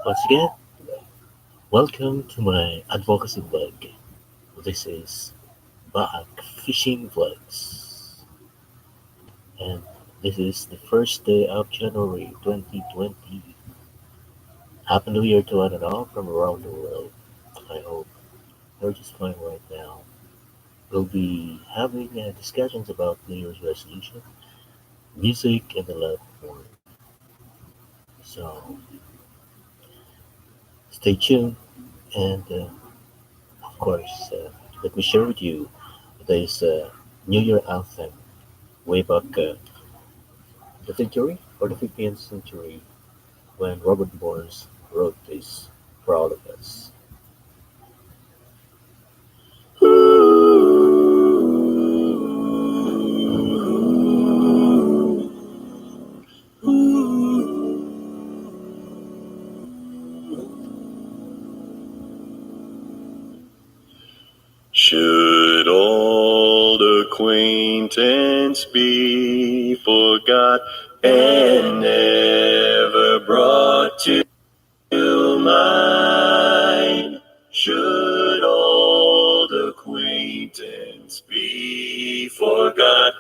Once again, welcome to my advocacy vlog. This is Baak Fishing Vlogs, and this is the first day of January 2020. Happy New Year to one and all from around the world. I hope you're just fine right now. We'll be having discussions about New Year's resolution, music, and a lot more. So stay tuned, and of course, let me share with you today's New Year anthem way back the century or the 15th century when Robert Burns wrote this for all of us. Should old acquaintance be forgot and never brought to mind? Should old acquaintance be forgot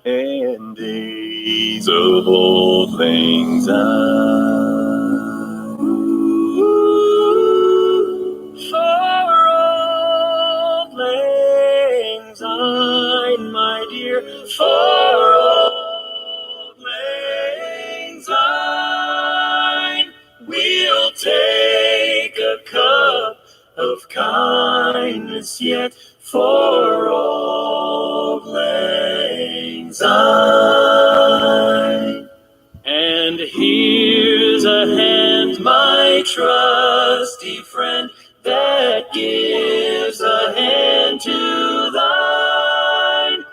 and days of old lang syne? For old lang syne, my dear, for old lang syne, we'll take a cup of kindness yet for old lang syne. And here's a hand, my trusty friend, that gives a hand to thine.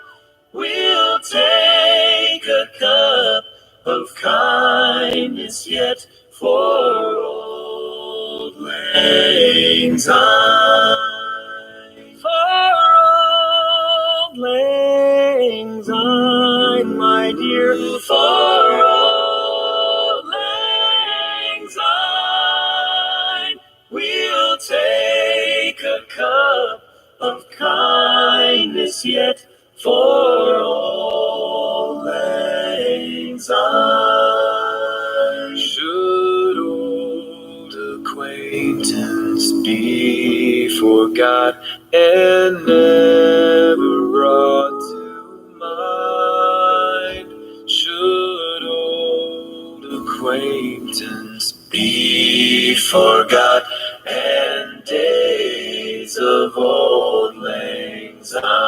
We'll take a cup of kindness yet for old lang syne. For old lang syne, my dear, for old lang syne, we'll take a cup of kindness yet for old lang syne. Should old acquaintance be forgot and never brought to mind? Should old acquaintance be forgot and days of old lang syne?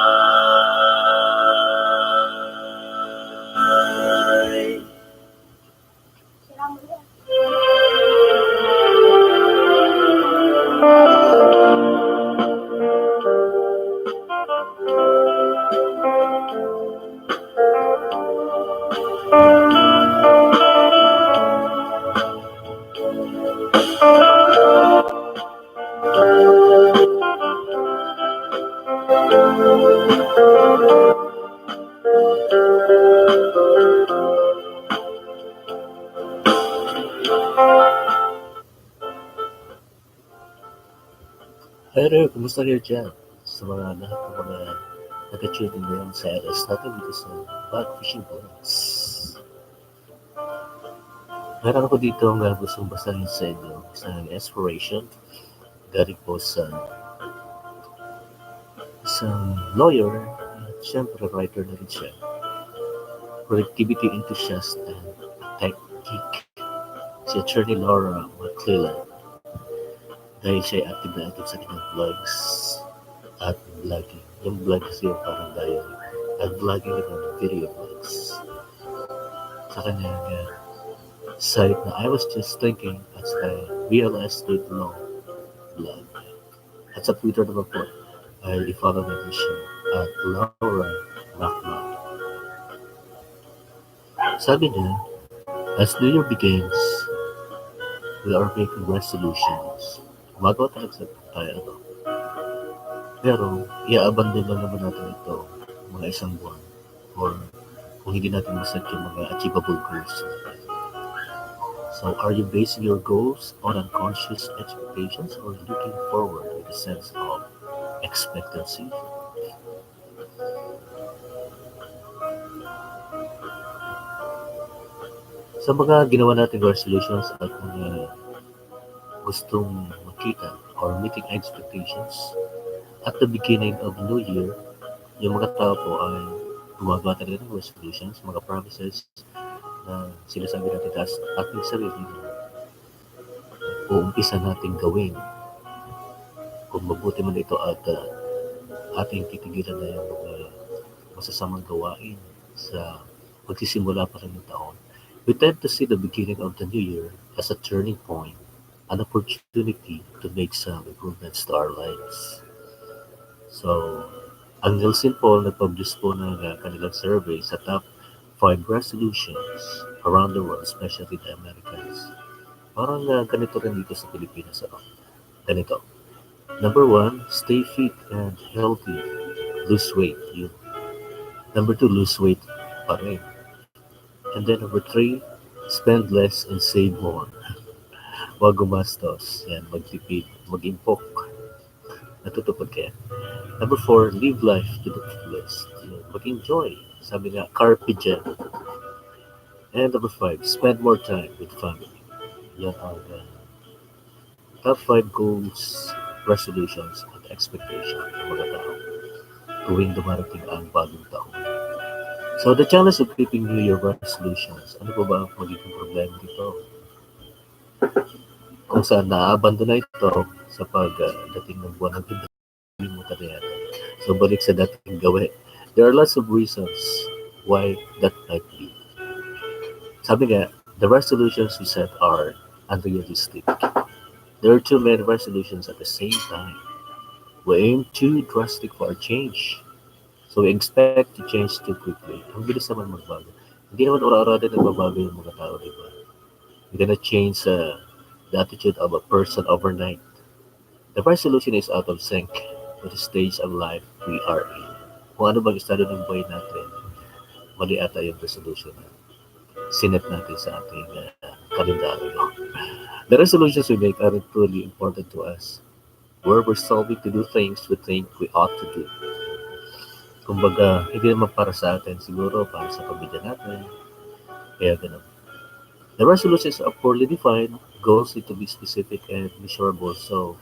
Hi there, kumusta kayo dyan? Sa mga lahat ng mga nag-tune in ngayon sa LS natin dito sa Back Fishing Vlogs. Meron ako dito ang gustong basahin sa inyo, isang inspiration galing po sa isang lawyer at syempre writer na rin siya, productivity enthusiast and tech geek, si Attorney Laura McClellan. Dahil siya ay active na active sa kanyang vlogs at vlogging. Yung vlog kasi yung parang diary at vlogging ito ng video vlogs. Sa kanyang site na I was just thinking at sa BLS Street Law vlog. At sa Twitter naman po ay i-follow natin siya at Laura McMahon. Sabi niya, as New Year begins, we are making resolutions. Gumagawa talaga tayo. Pero, i-abandon lang naman natin ito mga isang buwan or kung hindi natin maset yung mga achievable goals natin. So, are you basing your goals on unconscious expectations or looking forward with a sense of expectancy? Sa mga ginawa nating resolutions at mga gustong makita or meeting expectations at the beginning of the new year, yung mga tao po ay gumagawa talaga ng resolutions, mga promises na sinasabi natin sa ating sarili na uumpisa nating gawin kung mabuti man ito at ating titigilan na yung mga masasamang gawain sa magsisimula pa rin ng taon. We tend to see the beginning of the new year as a turning point, an opportunity to make some improvements to our lives. So, ang Nielsen po nag-publish po ng kanilang survey sa top 5 resolutions around the world, especially the Americans. Parang ganito rin dito sa Pilipinas. Ano? Ganito. Number 1, stay fit and healthy. Lose weight. Yun. Number 2, lose weight pa rin. And then number 3, spend less and save more. Huwag gumastos. Yan, magtipid, mag-impok. Natutupad kaya. Number 4, live life to the fullest. Yan, mag-enjoy. Sabi nga, carpe diem. And number 5, spend more time with family. Yan ang top 5 goals, resolutions, at expectations ng mga tao tuwing dumarating ang bagong taon. So, the challenge of keeping New Year resolutions, ano po ba ang magiging problema dito? Kung saan na-abandon na ito sa pagdating ng buwan ng pinalimutan na yan. So, balik sa dating gawin. There are lots of reasons why that might be. Sabi nga, the resolutions we set are unrealistic. There are too many resolutions at the same time. We aim too drastic for a change. So we expect to change too quickly. Ang bilis naman magbago. Hindi naman ura-ura din nagbabago yung mga tao, di ba? You're gonna change the attitude of a person overnight. The resolution is out of sync with the stage of life we are in. Kung ano bang estado ng buhay natin, mali ata yung resolution na sinet natin sa ating kalendaryo. The resolutions we make aren't truly important to us. We're resolving to do things we think we ought to do. Kumbaga, hindi naman para sa atin, siguro para sa pamilya natin. Kaya ganun. The resolutions are poorly defined. Goals need to be specific and measurable so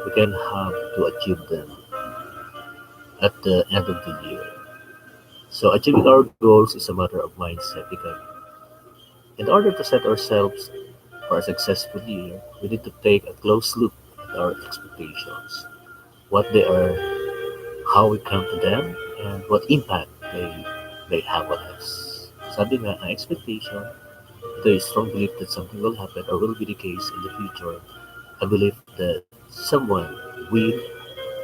we can have to achieve them at the end of the year. So achieving our goals is a matter of mindset because in order to set ourselves for a successful year, we need to take a close look at our expectations, what they are, how we come to them, and what impact they have on us. Sabi nga, ang expectation, ito is strong belief that something will happen or will be the case in the future. A belief that someone will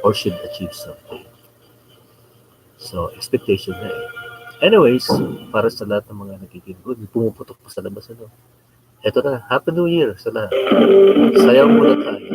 or should achieve something. So, expectation na eh. Anyways, para sa lahat ng mga nakikinig, may pumuputok pa sa labas ano. Eto na, Happy New Year sa lahat. Sayaw muna tayo.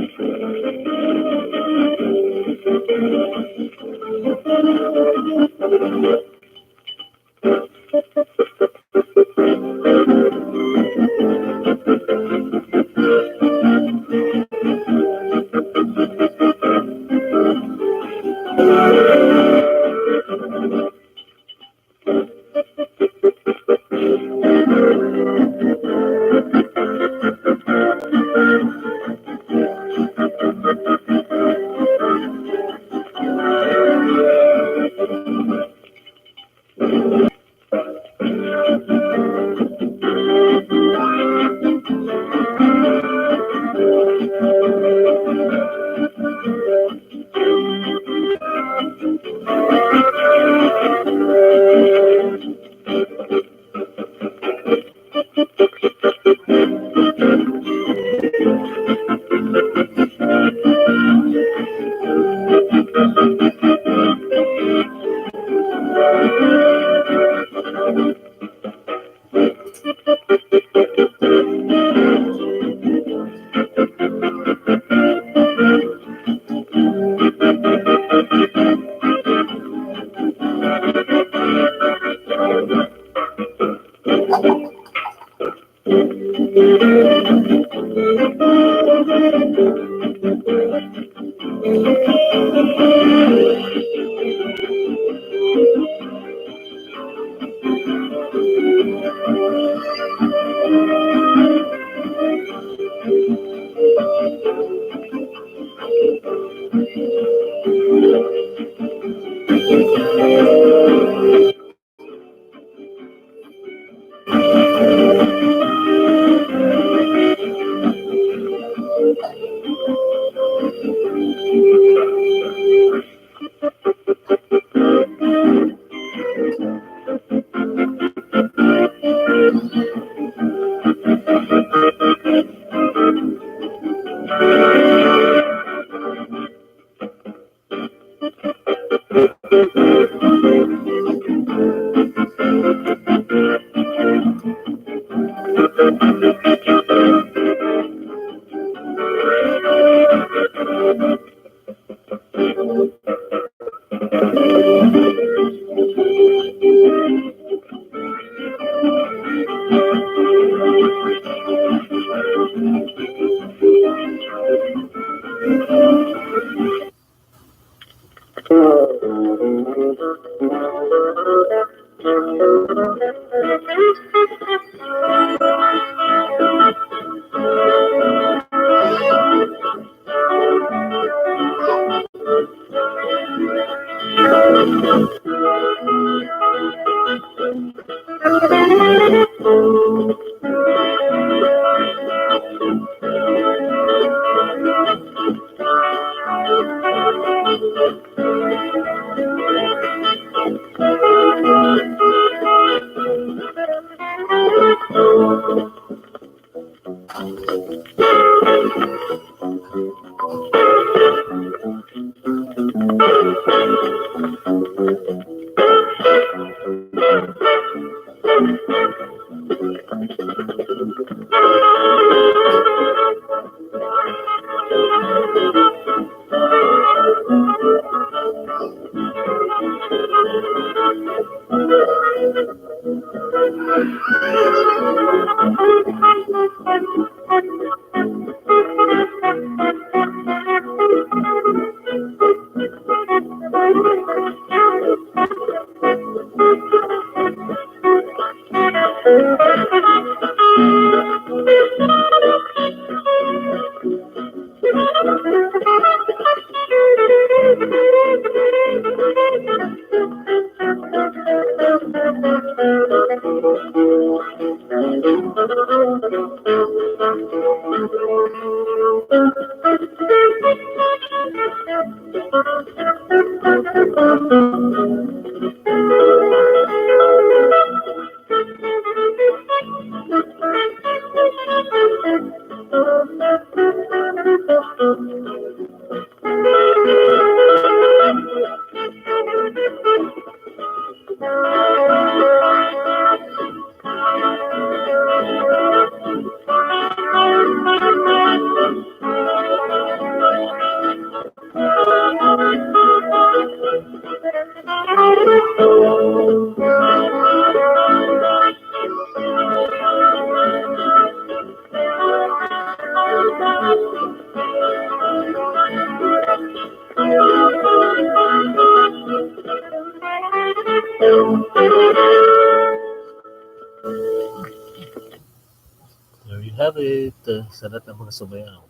There you have it. Sa lahat ng mga sumayaw.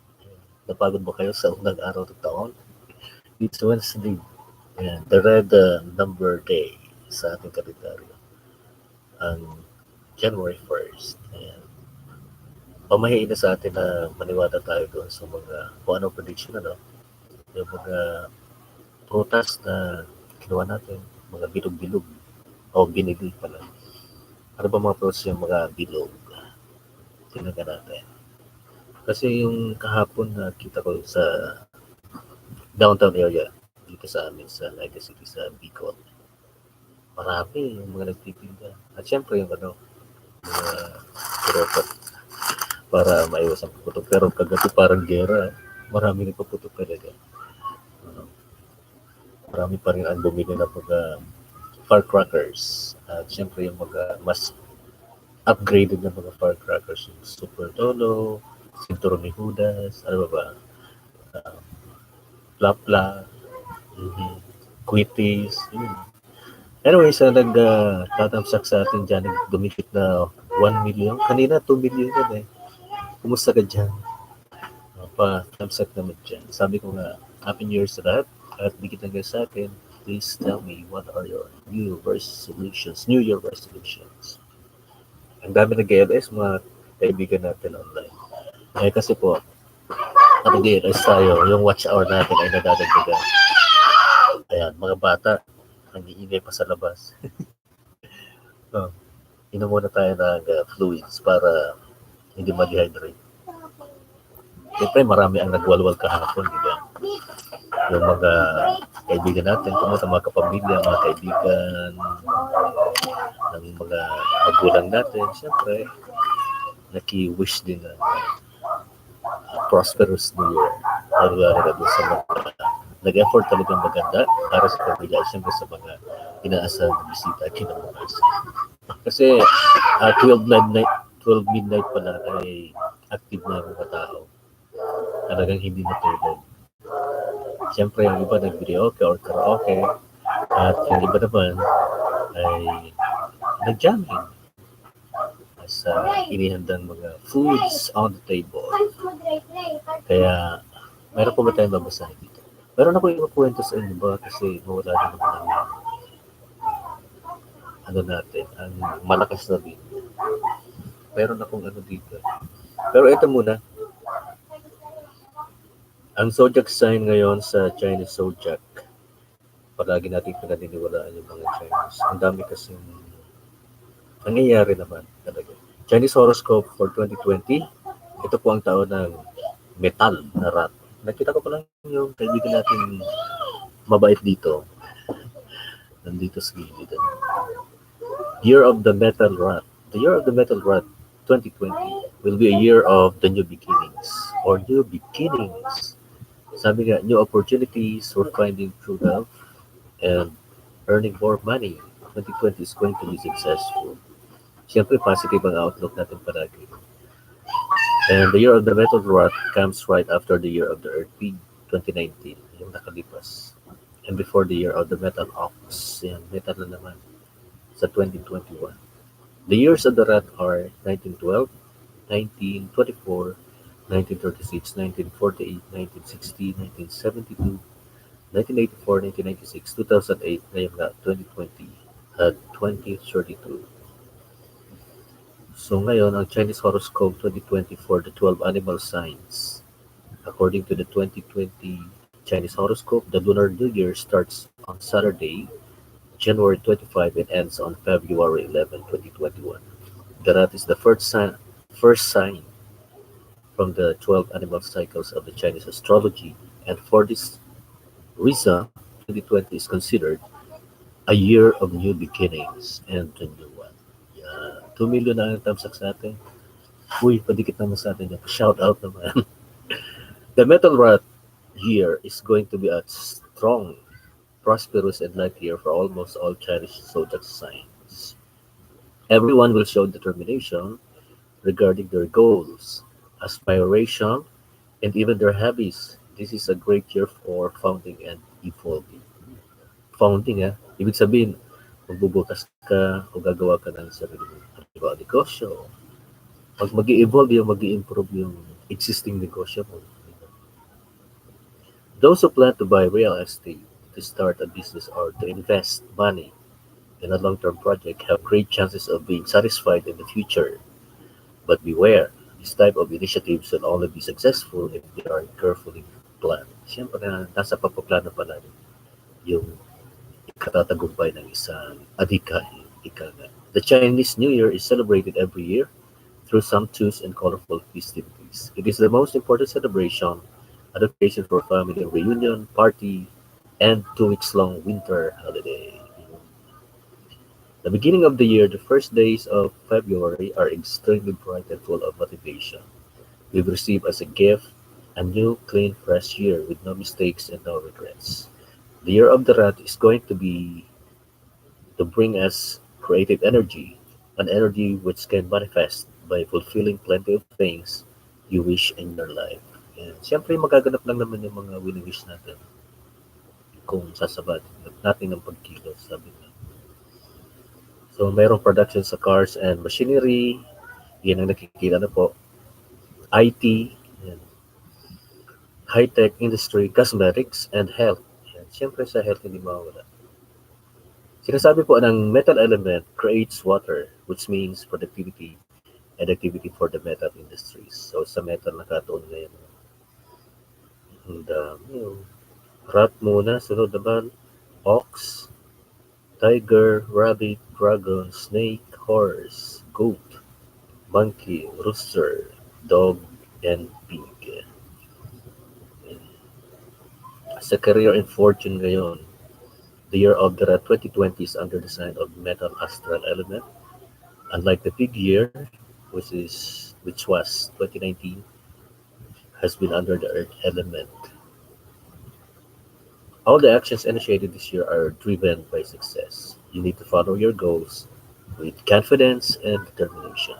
Napagod ba kayo sa unang araw ng taon? It's Wednesday. Ayan, the red number day sa ating kalendaryo. Ang January 1st. Ayan. Pamahiin na sa atin na maniwala tayo doon sa mga kung anong prediction, ano? Yung mga prutas na kinuha natin, mga bilog-bilog o binili pala. Ano ba mga prutas yung mga bilog? Tingnan natin. Kasi yung kahapon na kita ko sa downtown area dito sa amin sa Naga City sa Bicol. Marami yung mga nagtitinda. At syempre yung mga purotot para maiwasan puputok. Pero kagabi parang gera, marami nagpaputok talaga. Marami pa rin ang bumili ng mga firecrackers. At syempre yung mga mas upgraded na mga firecrackers, yung Super Dolo, Cinturón ni Judas, ano ba? Plapla, Quitties, yun. Anyway, sa nagtatamsak sa atin dyan, dumikit na 1 million. Kanina, 2 million yun eh. Kumusta ka dyan? Pa-tamsak naman dyan. Sabi ko nga, Happy New Year sa lahat. At dikit na guys sa akin, please tell me what are your New Year resolutions. Ang dami nag-LS, mga kaibigan natin online. Eh kasi po, nag-LS tayo, yung watch hour natin ay nadadagdagan. Ayan, mga bata, nangiingay pa sa labas. Oh, inom muna tayo ng fluids para hindi ma-dehydrate. Siyempre, marami ang nagwalwal kahapon, di ba? Yung mga kaibigan natin, kumusta mga kapamilya, mga kaibigan, ng mga magulang natin, siyempre, naki-wish din ng prosperous New Year. Lalo na doon sa mga nag-effort talagang maganda para sa pamilya, siyempre sa mga inaasal na bisita kinabukasan. Kasi 12 midnight, 12 midnight pa lang ay active na ang mga tao. Talagang hindi natulog. Siyempre, yung iba nag-videoke or karaoke at yung iba naman ay nag-jamming sa inihandang mga foods on the table. Kaya, meron po ba tayong babasahin dito? Meron ako yung kwento sa inyo ba kasi mawala na naman ang ano natin, ang malakas na video. Meron akong ano dito. Pero ito muna, ang zodiac sign ngayon sa Chinese zodiac, palagi natin pinaniniwalaan yung mga Chinese. Ang dami kasing nangyayari naman talaga. Chinese horoscope for 2020, ito po ang taon ng metal na rat. Nakita ko pa lang yung kaibigan natin mabait dito. Nandito sa gilid. Year of the Metal Rat. The Year of the Metal Rat 2020 will be a year of the new beginnings or new beginnings. Sabi nga, new opportunities for finding true love and earning more money. 2020 is going to be successful. Siyempre, positive ang outlook natin palagi. And the Year of the Metal Rat comes right after the Year of the Earth Pig 2019, yung nakalipas. And before the Year of the Metal Ox, yan, metal na naman, sa 2021. The years of the rat are 1912, 1924, 1936, 1948, 1960, 1972, 1984, 1996, 2008, ngayon nga 2020, at 2032. So ngayon, ang Chinese horoscope 2020 for the 12 animal signs. According to the 2020 Chinese horoscope, the Lunar New Year starts on Saturday, January 25 and ends on February 11, 2021. The rat is the first sign from the 12 animal cycles of the Chinese astrology, and for this reason, 2020 is considered a year of new beginnings and a new one. Yeah, 2 million na ang tamsak sa atin. Uy, padikit naman sa atin yan. Shout out naman. The metal rat year is going to be a strong, prosperous, and lucky year for almost all Chinese zodiac signs. Everyone will show determination regarding their goals, aspiration, and even their hobbies. This is a great year for founding and evolving. Founding, ibig sabihin, magbubukas ka o gagawa ka ng sarili mong negosyo. Pag mag-i-evolve yung mag-i-improve yung existing negosyo mo. Those who plan to buy real estate, to start a business, or to invest money in a long-term project have great chances of being satisfied in the future. But beware, this type of initiatives will only be successful if they are carefully planned. Siyempre, nasa papaplano pa lang yung ikatatagumpay ng isang adhikain. The Chinese New Year is celebrated every year through sumptuous and colorful festivities. It is the most important celebration, an occasion for family reunion, party, and 2 weeks long winter holiday. The beginning of the year, the first days of February, are extremely bright and full of motivation. We've received as a gift a new, clean, fresh year with no mistakes and no regrets. The year of the rat is going to bring us creative energy, an energy which can manifest by fulfilling plenty of things you wish in your life. And siyempre, magaganap lang naman yung mga wini-wish natin kung sasabat natin ng pagkilos, sabi nga. So, mayroong production sa cars and machinery. Yan ang nakikita na po. IT, yan. High-tech industry, cosmetics, and health. Yan. Siyempre sa health hindi mawawala. Sinasabi po ng metal element creates water, which means productivity and activity for the metal industries. So, sa metal nakatuon ngayon. And, rat muna, sunod naman, ox, Tiger, rabbit, dragon, snake, horse, goat, monkey, rooster, dog, and pig. Sa career and fortune ngayon, the year of the 2020 is under the sign of metal astral element. Unlike the pig year, which was 2019, has been under the earth element. All the actions initiated this year are driven by success. You need to follow your goals with confidence and determination.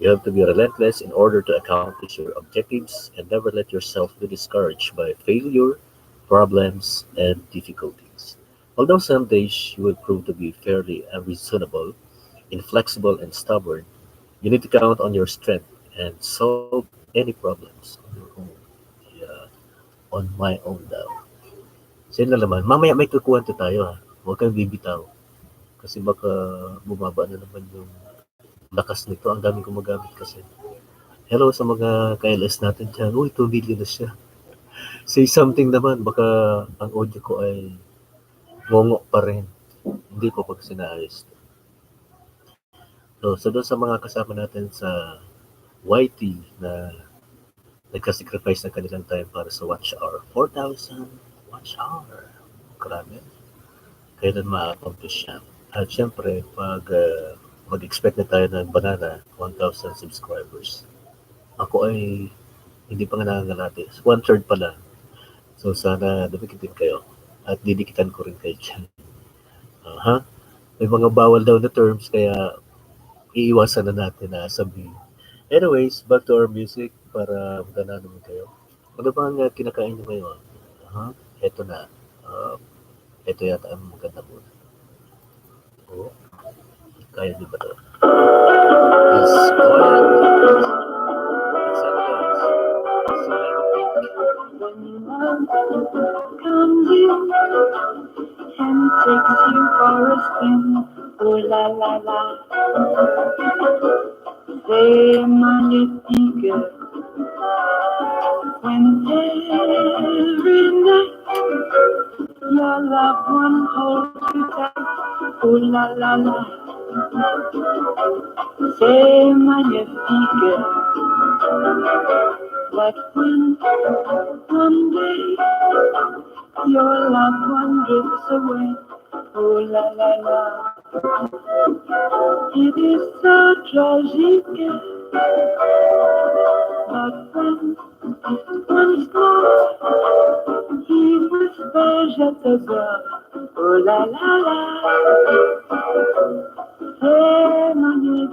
You have to be relentless in order to accomplish your objectives and never let yourself be discouraged by failure, problems, and difficulties. Although some days you will prove to be fairly unreasonable, inflexible, and stubborn, you need to count on your strength and solve any problems on your own. Yeah, on my own daw. Sino na naman, mamaya may kukuwento tayo ha. Huwag kang bibitaw. Kasi baka bumaba na naman yung lakas nito. Ang daming gumagamit kasi. Hello sa mga KLS natin dyan. Uy, 2 million na siya. Say something naman. Baka ang audio ko ay ngongo pa rin. Hindi ko pag sinaayos. So doon sa mga kasama natin sa YT na nagka-sacrifice ng kanilang time para sa watch hour. 4,000 watch hour. Grabe. Kailan ma-accomplish yan? At syempre, pag mag-expect na tayo ng banana, 1,000 subscribers. Ako ay hindi pa nga nangangalati. 1/3 pa lang. So sana dumikitin kayo. At didikitan ko rin kayo dyan. Ha? May mga bawal daw na terms kaya iiwasan na natin na sabihin. Anyways, back to our music para maganda naman kayo. Ano ba ang kinakain nyo ngayon? Eto na. Ito yata ang maganda muna. Oh, kaya di ba ito? Yes, go ahead. Let's have it, guys. So, Comes in and takes you for a spin. Oh la la la. Say magnifique. When every night your loved one holds you tight. Oh la la la. C'est magnifique. But when one day your loved one drifts away, oh la la la, it is so tragic. But when once more he whispers, je t'adore, oh la la la, c'est magnifique.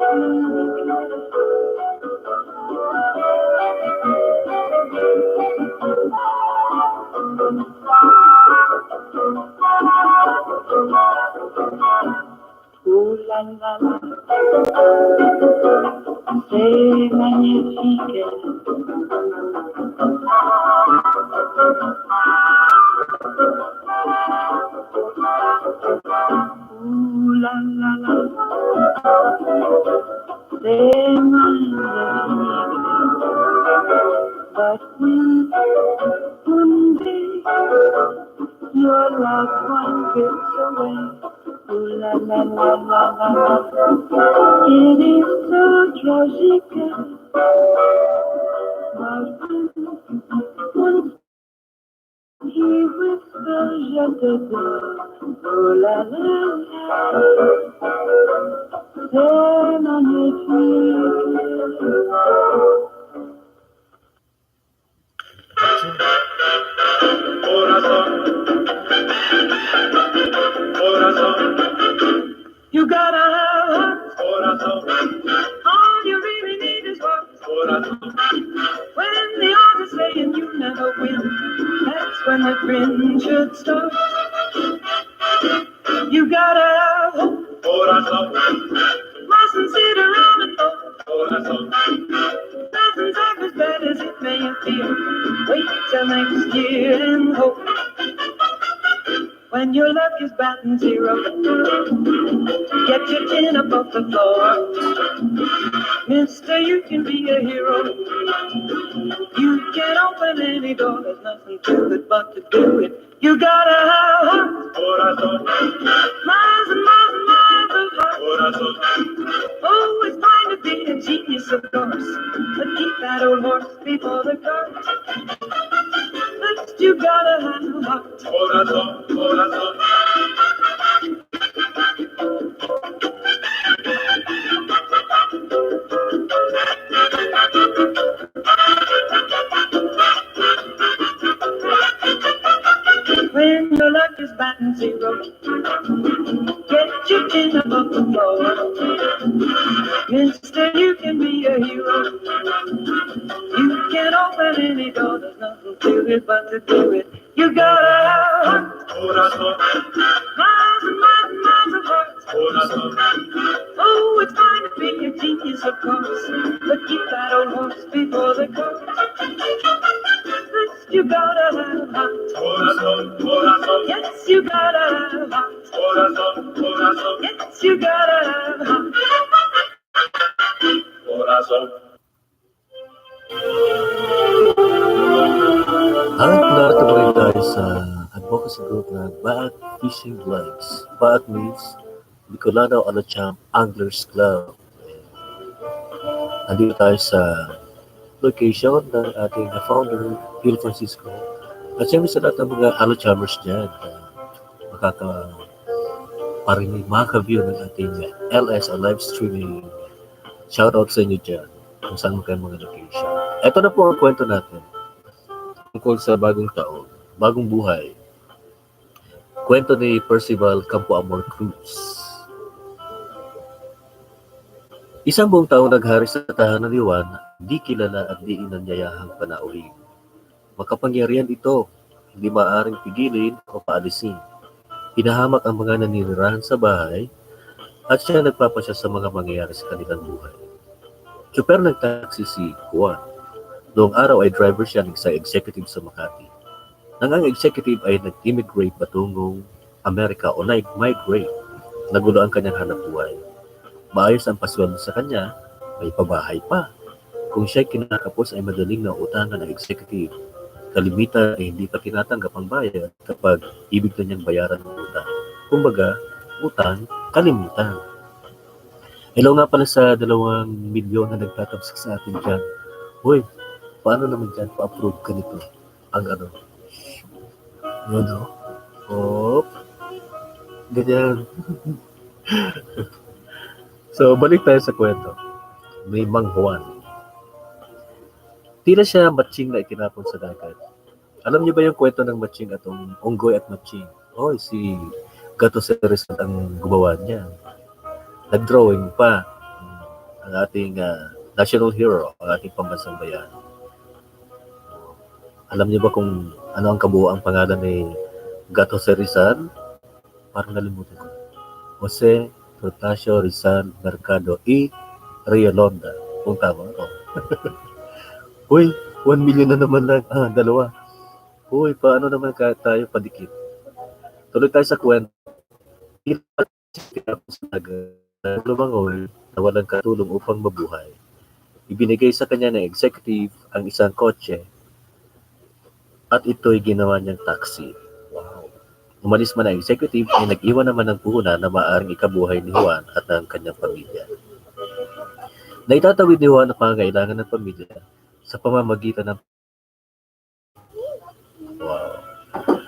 Ooh la la la, c'est magnifique. Ooh la la la, c'est magnifique. But when one day your loved one drifts away, ooh la la la la la, it is so tragic. But when he whispers, je t'adore, oh la la la, c'est magnifique. You gotta have heart. All you really need is work. When the odds are saying you never win, that's when the grin should start. You gotta have hope. Mustn't sit around and hope. Nothing's half as bad as it may appear. Wait till next year and hope. when your luck is batting zero. Get your chin above the floor. Mister, you can be a hero. You can open any door, there's nothing to it but to do it. You gotta have heart. Miles and miles and miles of heart. Oh, it's fine to be a genius, of course, but keep that old horse before the cart. First you gotta have heart. When your luck is batting zero, get your chin above the floor. Mister, you can be a hero. You can open any door, there's nothing to it but to do it. You gotta have heart. Miles and miles and miles of heart. Oh, it's fine to be a genius, of course, but keep that old horse before the cart. First you gotta have heart. Yes, you gotta have heart. Yes, you gotta have heart. At narito pa rin tayo sa advocacy group na Baat Fishing Vlogs. Baat means Bicolano Alacham Anglers Club. Andito tayo sa location ng ating founder, Phil Francisco. At siyempre sa lahat ng mga Alachammers dyan, makakaparinig, makaka-view ng ating LS o live streaming. Shoutout sa inyo dyan kung saan mo kayo mga location. Ito na po ang kwento natin tungkol sa bagong taon, bagong buhay. Kwento ni Percival Campo Amor Cruz. Isang buong taon naghari sa tahanan ni Juan, di kilala at di inanyayahang panauhin. Makapangyarihan ito, hindi maaaring pigilin o paalisin. Hinahamak ang mga naninirahan sa bahay at siya nagpapasya sa mga mangyayari sa kanilang buhay. Tsuper ng taxi si Juan. Noong araw ay driver siya ng isang executive sa Makati. Nang ang executive ay nag-immigrate patungong Amerika o nag-migrate, nagulo ang kanyang hanapbuhay. Maayos ang pasweldo sa kanya, may pabahay pa. Kung siya'y kinakapos ay madaling na utangan ng executive. Kalimitan ay hindi pa tinatanggap ang bayad kapag ibig na niyang bayaran ng utang. Kumbaga, utang, kalimutan. Hello nga pala sa 2 milyon na nagtatamsak sa atin dyan. Hoy, paano naman dyan pa-approve ka nito? Ang ano? Ganyan. So, balik tayo sa kwento. May Mang Juan. Tila siya matching na itinapon sa dagat. Alam niyo ba yung kwento ng matching atong unggoy at matching? Hoy, si Gato Ceres ang gumawa niya. Nag-drawing pa ang ating national hero, ang ating pambansang bayan. Alam niyo ba kung ano ang kabuuang pangalan ni Gato Rizal? Parang nalimutan ko. Jose Protasio Rizal Mercado y Riolonda. Kung tama ako. Uy, 1 million na naman lang. 2. Uy, paano naman tayo padikit? Tuloy tayo sa kwento. Lumangoy na walang katulong upang mabuhay. Ibinigay sa kanya ng executive ang isang kotse at ito'y ginawa niyang taxi. Wow. Umalis man ang executive ay nag-iwan naman ng puhunan na maaaring ikabuhay ni Juan at ng kanyang pamilya. Naitatawid ni Juan ang pangangailangan ng pamilya sa pamamagitan ng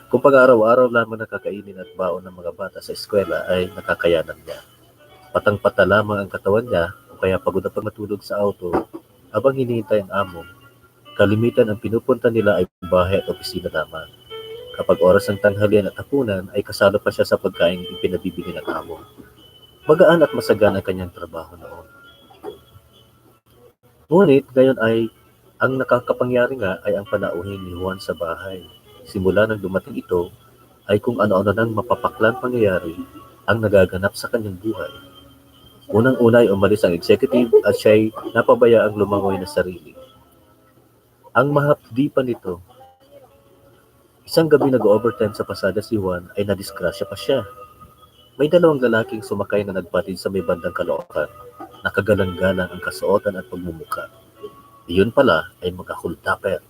kung pag-araw-araw lamang nakakainin at baon ng mga bata sa eskwela ay nakakayanan niya. Patang-pata lamang ang katawan niya o kaya pagod na matulog sa auto habang hinihintay ang amo. Kalimitan ang pinupunta nila ay bahay at opisina lamang. Kapag oras ng tanghalian at hapunan ay kasalo pa siya sa pagkain ipinabibili ng amo. Magaan at masagan ang kanyang trabaho noon. Ngunit ngayon ay ang nakakapangyari nga ay ang panauhin ni Juan sa bahay. Simula nang dumating ito ay kung ano-ano nang mapapaklang pangyayari ang nagaganap sa kanyang buhay. Unang-una ay umalis ang executive at siya'y napabayaang lumangoy na sarili. Ang mahapdi pa nito, Isang gabi nag-overtime sa pasada si Juan ay nadisgrasya pa siya. May dalawang lalaking sumakay na nagpatid sa may bandang Caloocan. Nakagalang-galang ang kasuotan at pagmumukha. Iyon pala ay mga huldapper.